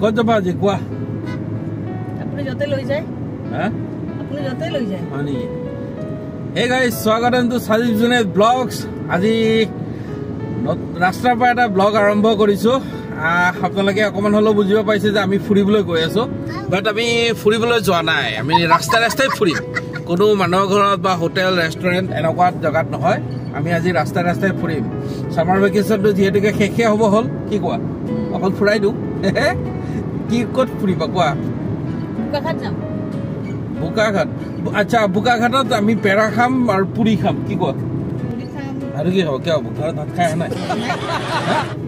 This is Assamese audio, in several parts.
ক'ত যাবা আজি কোৱা আপুনি যতে লৈ যায় হা আপুনি যতে লৈ যায় হয় নেকি Hey guys, স্বাগতম টু সাজিব জুনেদ ব্লগস আজি ৰাস্তাৰ পৰা এটা ব্লগ আৰম্ভ কৰিছো আপোনালোকে অকমান হলো বুজিব পাইছে যে আমি ফুৰিবলৈ গৈ আছো বাট আমি ফুৰিবলৈ যোৱা নাই আমি ৰাস্তাই ফুৰিম কোনো মানুহৰ ঘৰত বা হোটেল ৰেষ্টুৰেণ্ট এনেকুৱা জায়গাত নহয় আমি আজি ৰাস্তাই ফুৰিম সামাৰ ভেকেশনটো যেহেতুকে শেষে হ'ব হল কি কোৱা অকল ফুৰাই দিওঁ কি ক'ত ফুৰিবা কোৱা বুকাঘাট যাম বুকাঘাট আচ্ছা বুকাঘাটত আমি পেৰা খাম আৰু পুৰি খাম কি কোৱা পুৰি খাম আৰু কি হ'ব কিয় বুকাঘাট ভাত খাই নাই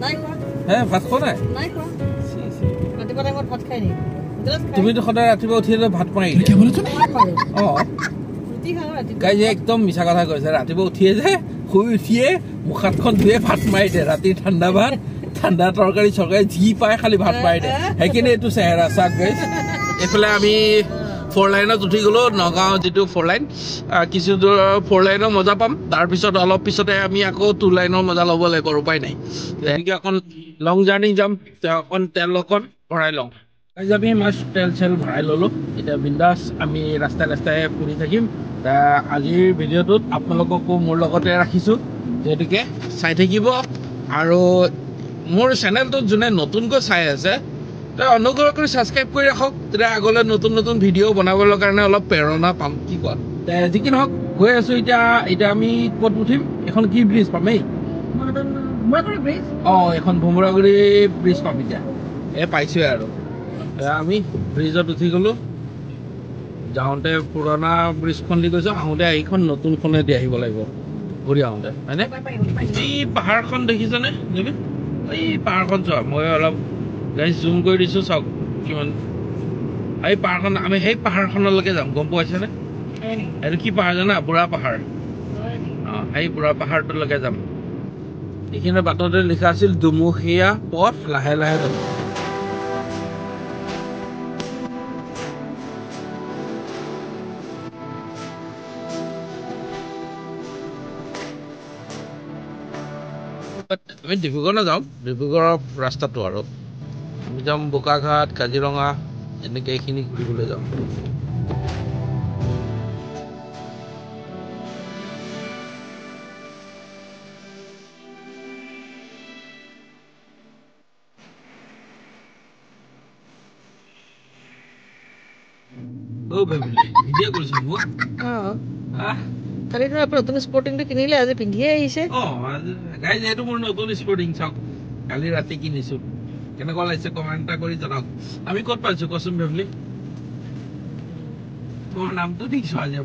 নাই খোৱা হে ভাত খোৱা নাই নাই খোৱা ৰাতিপুৱা টাইমত ভাত খাই নি তুমিতো সদায় ৰাতিপুৱা উঠিলে ভাত মাৰি ৰুটি খাওঁ ৰাতিপুৱা গাই যে একদম মিছা কথা কৈছে ৰাতিপুৱা উঠিয়ে যে শুই উঠিয়ে মুখাতখন ধুয়ে ভাত মাৰি দিয়ে ৰাতি ঠাণ্ডা ভাত ঠাণ্ডা তৰকাৰী চৰকাৰী যি পায় খালি ভাত মাৰি দিয়ে সেইখিনি এইটো চেহেৰা চাক গাইছ এইফালে আমি 4 লাইনত উঠি গলো নগাঁও যেটো 4 লাইন কিছু দূৰ 4 লাইনৰ মজা পাম তাৰ পিছত অলপ পিছতে আমি আকৌ 2 লাইনৰ মজা ল'ব লাগিব উপায় নাই এনেকৈ এখন লং জাৰ্নি যাম অকণ তেল অকণ ভৰাই লওঁ আজি আমি মাছ তেল চেল ভৰাই ল'লো এতিয়া বিন্দাছ আমি ৰাস্তাই ফুৰি থাকিম আজিৰ ভিডিঅ'টোত আপোনালোককো মোৰ লগতে ৰাখিছোঁ যিহেতুকে চাই থাকিব আৰু মোৰ চেনেলটোত যোনে নতুনকৈ চাই আছে অনুগ্ৰহ কৰি সাবস্ক্ৰাইব কৰি ৰাখক তেতিয়া আগলৈ নতুন ভিডিঅ' বনাবলৈ কাৰণে অলপ প্ৰেৰণা পাম কি কোৱা যি কি নহওক গৈ আছো এতিয়া আমি ক'ত উঠিম এখন কি ব্ৰিজ পাম এই ভোমৰাগুৰি ব্ৰিজ এখন ভোমৰাগুৰি ব্ৰিজ পাম এতিয়া পাইছোৱে আৰু আমি ব্ৰিজত উঠি গলো যাওঁতে পুৰণা ব্ৰিজখন দি গৈছো আহোঁতে এইখন নতুনখনে দি আহিব লাগিব ঘূৰি আহোঁতে হয়নে এই পাহাৰখন দেখিছানে এই পাহাৰখন চোৱা মই অলপ জুম কৰি দিছো চাওক কিমান এই পাহাৰখন আমি সেই পাহাৰখনলৈকে যাম গম পাইছেনে এইটো কি পাহাৰ জানা বুঢ়া পাহাৰ সেই বুঢ়া পাহাৰটোলৈকে যাম এইখিনি বাটতে লিখা আছিল দুমুখীয়া পথ লাহে লাহে যাম আমি ডিব্ৰুগড় নাযাওঁ ডিব্ৰুগড়ৰ ৰাস্তাটো আৰু আমি যাম বোকাঘাট কাজিৰঙা এনেকৈ এইখিনি ঘূৰিবলৈ যাম ভিডিঅ' কৰিছো মোক কালি নতুন স্পৰ্টিংটো কিনিলে আজি পিন্ধিয়ে আহিছে গাইজ এইটো মোৰ নতুন স্পৰ্টিং চাওক কালি ৰাতি কিনিছো কেনেকুৱা লাগিছে কমেণ্ট এটা কৰি জনাওক আমি ক'ত পাইছো কচোন ভেবলি মোৰ নামটো দিছো আজি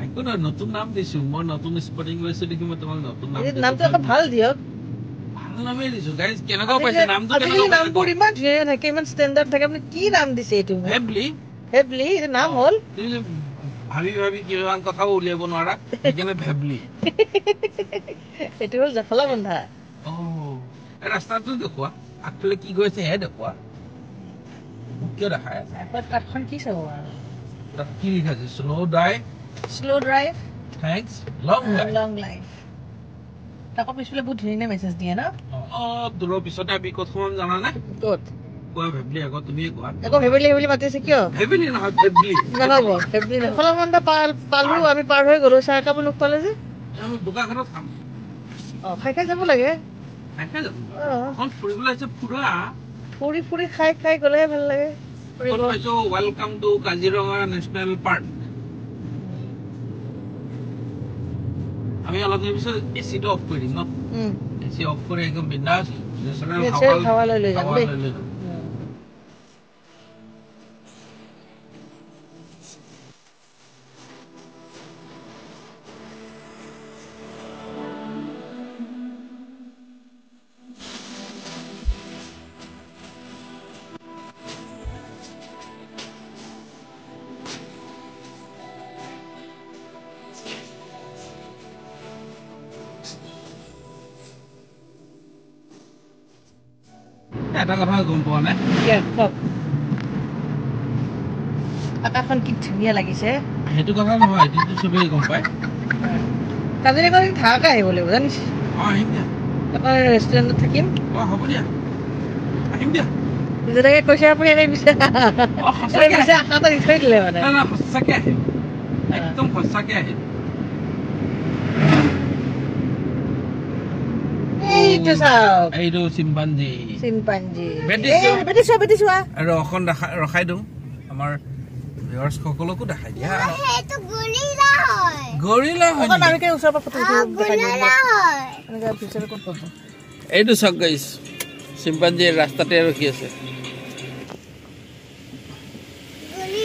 একো নহয় নতুন নাম দিছো মই নতুন স্পৰ্টিং লৈছো দেখি মই তোমাক নতুন নামটো আকৌ ভাল দিয়ক ভাল নামেই দিছো গাইজ কেনেকুৱা পাইছে নামটো নামবোৰ ইমান ধুনীয়া থাকে ইমান ষ্টেণ্ডাৰ্ড থাকে আপুনি কি নাম দিছে এইটো ভেবলি এইটো নাম হ'ল ভাবি কিমান কথাও উলিয়াব নোৱাৰা সেইকাৰণে ভেবলি এইটো হ'ল জখলা বন্ধা ৰাস্তাটো দেখুৱা আগফালে কি গৈছে হে দেখুৱা কিয় দেখাই আছে কাঠখন কি চাব আৰু তাত কি লিখা আছে শ্ল' ড্ৰাইভ থেংকছ লং লাইফ তাকো পিছফালে বহুত ধুনীয়া মেছেজ দিয়ে ন দূৰৰ পিছতে আমি ক'ত সোমাম জানানে ক'ত কোৱা ভেবলি আকৌ তুমিয়ে কোৱা আকৌ ভেবেলি মাতিছে কিয় ভেবলি নহয় ভেবলি নহ'ব ভেবেলি জখলা বন্ধা পালো আমি পাৰ হৈ গলো চাহ একাপ নোখোৱালে যে আমি বোকাঘাটত খাম খাই যাব লাগে ফুৰিবলৈ আহিছে ফুৰি খাই গ'লেহে ভাল লাগে welcome to Kaziranga national park আমি অলপ দেৰি পিছত এচিটো অফ কৰি দিম ন এচি অফ কৰি একদম বিন্দাছ নেশ্যনেল হাৱা লৈ যাম দেই এটা কথা গম পোৱা নাই আকাশখন কি ধুনীয়া লাগিছে সেইটো কথা নহয় এইটো চবেই গম পায় কাজিৰঙা থাকাকে আহিব লাগিব জানিছে আহিম দিয়া ৰেষ্টুৰেণ্টত থাকিম হ'ব দিয়া আহিম দিয়া যেনেকৈ কৈছে আপুনি এনেই পিছে আশাটো দি থৈ দিলে মানে না সঁচাকে আহিম একদম সঁচাকে আহিম এইটো চাওক এইটো চিম্পাঞ্জি বেটি চোৱা আৰু অকণ ৰখাই দিওঁ আমাৰ ভিউৱাৰ্ছ সকলকো দেখাই দিয়া সেইটো গৰিলা হয় গৰিলা হয় অকণ আমি ওচৰৰ পৰা ফটো গৰিলা হয় এনেকৈ পিছৰ ক'ত পাব এইটো চাওক গাইছ চিম্পাঞ্জি ৰাস্তাতে ৰখি আছে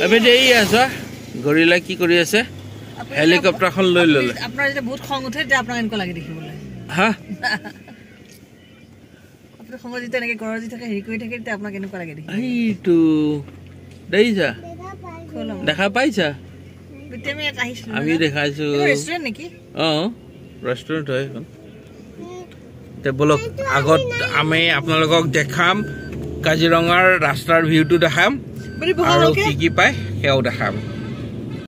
আমি দেৰি আছো গৰিলা কি কৰি আছে হেলিকপ্টাৰখন লৈ ল'লে আপোনাৰ যেতিয়া বহুত খং উঠে তেতিয়া আপোনাক এনেকুৱা লাগে দেখিবলৈ হা আপোনাৰ খং যেতিয়া এনেকৈ গৰজি থাকে হেৰি কৰি থাকে তেতিয়া আপোনাক এনেকুৱা লাগে দেখি এইটো দেখিছা দেখা পাইছা আমি দেখাইছো ৰেষ্টুৰেণ্ট নেকি ৰেষ্টুৰেণ্ট হয় এখন বলক আগত আমি আপোনালোকক দেখাম কাজিৰঙাৰ ৰাস্তাৰ ভিউটো দেখাম আৰু কি কি পায় সেয়াও দেখাম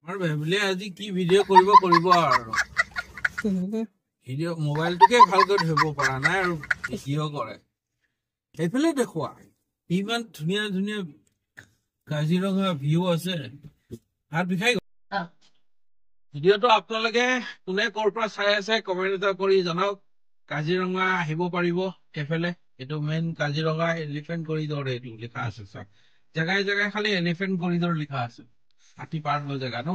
আমাৰ ভাবিলে আজি কি ভিডিঅ' কৰিব আৰু ভিডিঅ' মোবাইলটোকে ভালকৈ ধৰিব পৰা নাই আৰু ভিডিঅ' কৰে সেইফালে দেখুৱা ইমান ধুনীয়া ধুনীয়া কাজিৰঙা ভিউ আছে হাত বিষাই ভিডিঅ'টো আপোনালোকে কোনে ক'ৰ পৰা চাই আছে কমেণ্ট এটা কৰি জনাওক কাজিৰঙা আহিব পাৰিব সেইফালে এইটো মেইন কাজিৰঙা এলিফেণ্ট কৰিডৰ এইটো লিখা আছে চাওক জেগাই জেগাই খালি এলিফেণ্ট কৰিডৰ লিখা আছে হাতী পাৰ হৈ জেগা ন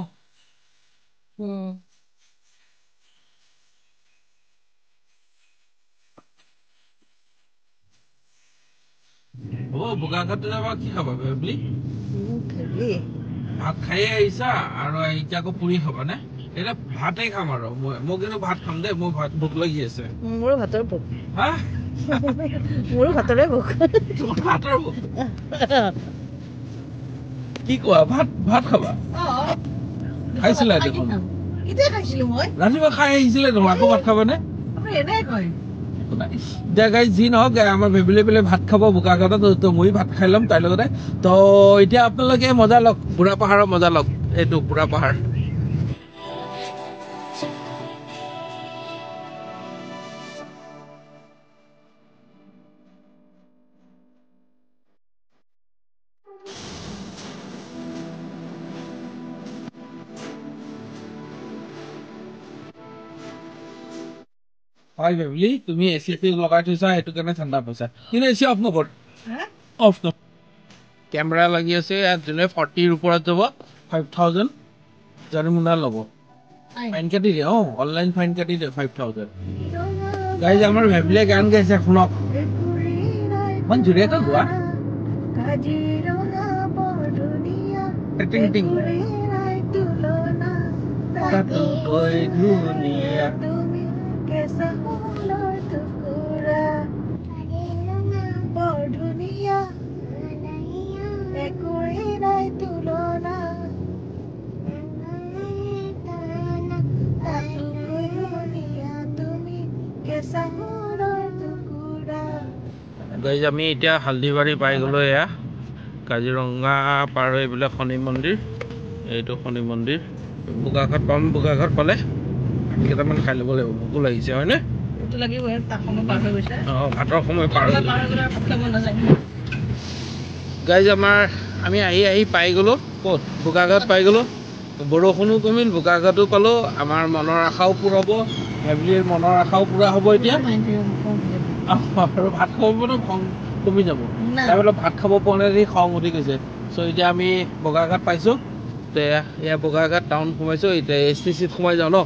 বোকাখাত যাবা কি খাবা বেবলি ভাত খায়ে আহিছা আৰু এতিয়া আকৌ পুৰি খাবা নে এতিয়া ভাতে খাম আৰু মই কিন্তু ভাত খাম দেই মোৰ ভাত ভোক লাগি আছে মোৰো ভাতৰ ভোক হা মোৰো ভাতৰে ভোক ভাতৰ ভোক কি কোৱা ভাত খাবা খাইছিলা দেখোন কেতিয়া খাইছিলো মই ৰাতিপুৱা খাই আহিছিলে দেখোন আকৌ ভাত খাবানে এনেই কয় এতিয়া গাই যি নহওক আমাৰ ভেবেলি পেলাই ভাত খাব বোকাখাতত তো মই ভাত খাই ল'ম তাইৰ লগতে তো এতিয়া আপোনালোকে মজা লওক বুঢ়া পাহাৰৰ মজা লওক এইটো বুঢ়া পাহাৰ হয় ভেবেলি তুমি এচি লগাই থৈছা সেইটো কাৰণে ঠাণ্ডা পাইছা কিন্তু এচি অফ নকৰ অফ ন কেমেৰা লাগি আছে ইয়াত যোনে 40ৰ ওপৰত যাব 5000 জৰিমনা ল'ব ফাইন কাটি দিয়ে অনলাইন ফাইন কাটি দিয়ে 5000 গাইজ আমাৰ ভেবেলিয়ে গান গাইছে শুনক ইমান জোৰেকৈ গোৱা টিং টিং গাইজ আমি এতিয়া হালদিবাৰী পাই গ'লো এয়া কাজিৰঙা পাৰ হৈ এইবিলাক শনি মন্দিৰ এইটো শনি মন্দিৰ বোকাখাত পাম বোকাখাত পালে কেইটামান খাই ল'ব লাগিব ভোকো লাগিছে হয়নে ভাতৰ সময় পাৰ হৈ গাইজ আমি আহি পাই গ'লো ক'ত বোকাখাত পাই গ'লো বৰষুণো কমিল বোকাখাতো পালো আমাৰ মনৰ আশাও পূৰা হ'ব ভেবেলিৰ মনৰ আশাও পূৰা হ'ব এতিয়া আৰু ভাত খাব মানে খং কমি যাব তাৰমানে ভাত খাব পৰা নাই খং উঠি গৈছে চ' এতিয়া আমি বোকাখাত পাইছোঁ এয়া বোকাখাত টাউন সোমাইছোঁ এতিয়া STCত সোমাই যাওঁ ন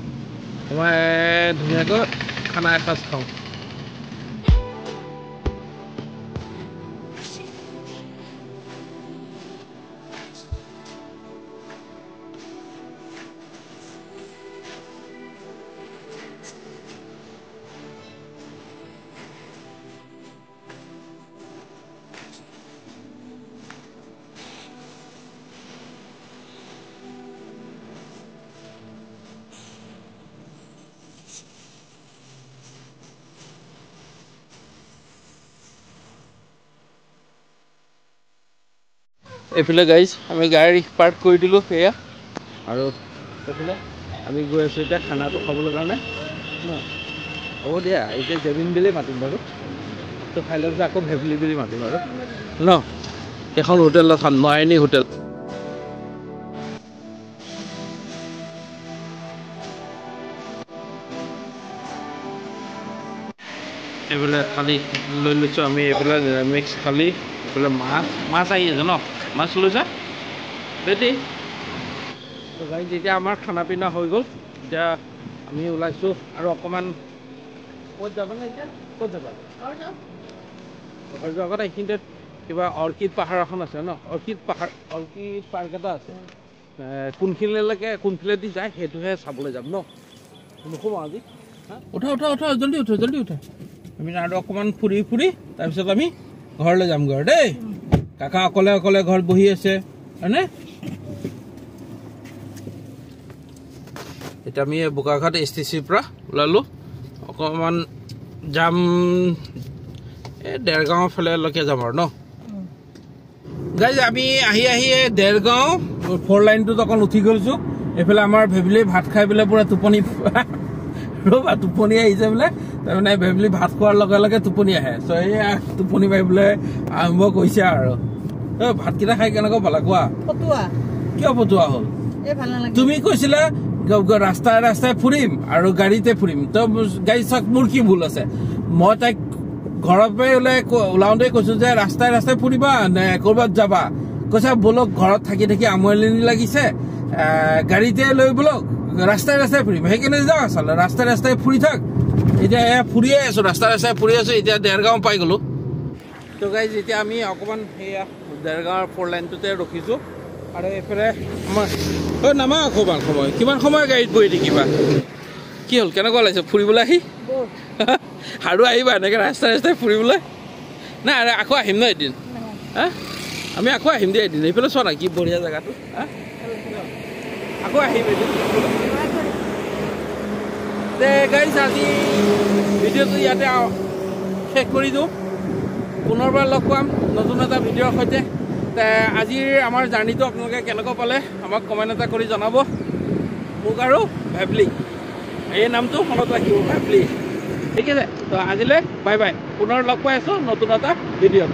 সোমাই ধুনীয়াকৈ খানা এসাঁজ খাওঁ এইফালে গাইজ আমি গাড়ী পাৰ্ক কৰি দিলোঁ সেয়া আৰু এইফালে আমি গৈ আছোঁ এতিয়া খানাটো খাবলৈ কাৰণে হ'ব দিয়া এতিয়া জেবিন বিলে মাতিম বাৰু ভাতটো খাই লৈ আকৌ ভেবলি বুলি মাতিম আৰু ন এখন হোটেলত খাম নয়নী হোটেল এইফালে খালি লৈ লৈছোঁ আমি এইফালে নিৰামিষ খালি এইফালে মাছ আহি আছে ন মাছ লৈছা ৰেডি তো গাইজ যেতিয়া আমাৰ খানা পিনা হৈ গ'ল এতিয়া আমি ওলাইছোঁ আৰু অকণমান ক'ত যাবানে এতিয়া ক'ত যাবা ঘৰ যোৱাৰ আগত এইখিনিতে কিবা অৰ্কিড পাহাৰ এখন আছে ন অৰ্কিড পাৰ্ক এটা আছে কোনখিনিলৈকে কোনফালেদি যায় সেইটোহে চাবলৈ যাম ন নোসোমাওঁ আজি উঠা জল্দি উঠা আমি আৰু অকণমান ফুৰি তাৰপিছত আমি ঘৰলৈ যামগৈ আৰু দেই কাকা অকলে ঘৰত বহি আছে হয়নে এতিয়া আমি বোকাঘাট STCৰ পৰা ওলালোঁ অকণমান যাম এই দেৰগাঁৱৰ ফালেলৈকে যাম আৰু ন গাইজ আমি আহি দেৰগাঁও 4 লাইনটোত অকণ উঠি গৈছোঁ এইফালে আমাৰ ভেবেলি ভাত খাই পেলাই পুৰা টোপনি ৰ'বা টোপনি আহিছে বোলে তাৰমানে ভেবেলি ভাত খোৱাৰ লগে লগে টোপনি আহে চ' এয়া টোপনি মাৰিবলৈ আৰম্ভ কৰিছে আৰু ভাতকেইটা খাই কেনেকুৱা পালা কোৱা কিয় ফটোৱা হ'ল তুমি কৈছিলা ৰাস্তাই ফুৰিম আৰু গাড়ীতে ফুৰিম তো গাড়ী চাওক মোৰ কি ভুল আছে মই তাইক ঘৰৰ পৰাই ওলাওঁতে কৈছোঁ যে ৰাস্তাই ফুৰিবা নে ক'ৰবাত যাবা কৈছা বলক ঘৰত থাকি আমনি লাগিছে গাড়ীতে লৈ বলক ৰাস্তাই ফুৰিম সেইকাৰণে যাওঁ আচলতে ৰাস্তাই ফুৰি থাক এতিয়া এয়া ফুৰিয়ে আছোঁ ৰাস্তাই ফুৰি আছোঁ এতিয়া দেৰগাঁও পাই গ'লোঁ তো গাইজ এতিয়া আমি অকণমান সেয়া দেৰগাঁৱৰ 4 লাইনটোতে ৰখিছোঁ আৰু এইফালে আমাৰ নামা অকণমান সময় কিমান সময় গাড়ীত বহি থাকিবা কি হ'ল কেনেকুৱা লাগিছে ফুৰিবলৈ আহি আৰু আহিবা এনেকৈ ৰাস্তাই ফুৰিবলৈ নাই আকৌ আহিম ন এদিন হা আমি আকৌ আহিম দেই এদিন এইফালে চোৱা না কি বঢ়িয়া জেগাটো হা আকৌ আহিম এদিন গাইজ আজি ভিডিঅ'টো ইয়াতে শেষ কৰি দিওঁ পুনৰবাৰ লগ পাম নতুন এটা ভিডিঅ'ৰ সৈতে আজিৰ আমাৰ জাৰ্ণিটো আপোনালোকে কেনেকুৱা পালে আমাক কমেণ্ট এটা কৰি জনাব মোক আৰু ভেবলি এই নামটো মনত ৰাখিব ভেবলি ঠিক আছে তো আজিলৈ বাই পুনৰ লগ পাই আছোঁ নতুন এটা ভিডিঅ'ত